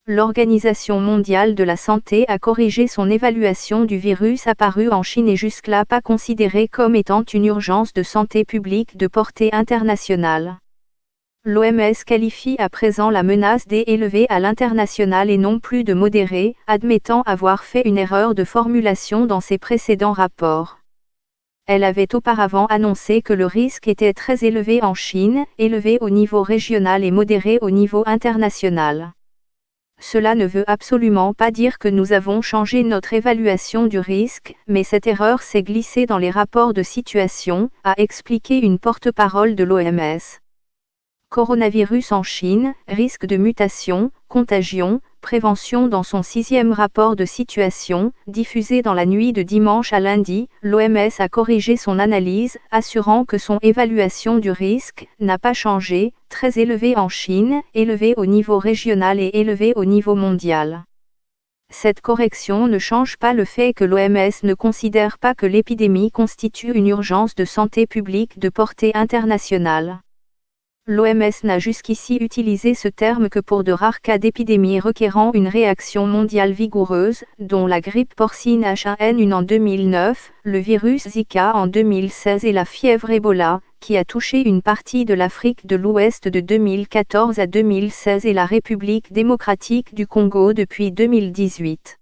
L'Organisation mondiale de la santé a corrigé son évaluation du virus apparu en Chine et jusque-là pas considéré comme étant une urgence de santé publique de portée internationale. L'OMS qualifie à présent la menace d'élevée à l'international et non plus de modérée, admettant avoir fait une erreur de formulation dans ses précédents rapports. Elle avait auparavant annoncé que le risque était très élevé en Chine, élevé au niveau régional et modéré au niveau international. Cela ne veut absolument pas dire que nous avons changé notre évaluation du risque, mais cette erreur s'est glissée dans les rapports de situation, a expliqué une porte-parole de l'OMS. Coronavirus en Chine, risque de mutation, contagion, prévention. Dans son 6e rapport de situation, diffusé dans la nuit de dimanche à lundi, l'OMS a corrigé son analyse, assurant que son évaluation du risque n'a pas changé, très élevé en Chine, élevé au niveau régional et élevé au niveau mondial. Cette correction ne change pas le fait que l'OMS ne considère pas que l'épidémie constitue une urgence de santé publique de portée internationale. L'OMS n'a jusqu'ici utilisé ce terme que pour de rares cas d'épidémie requérant une réaction mondiale vigoureuse, dont la grippe porcine H1N1 en 2009, le virus Zika en 2016 et la fièvre Ebola, qui a touché une partie de l'Afrique de l'Ouest de 2014 à 2016 et la République démocratique du Congo depuis 2018.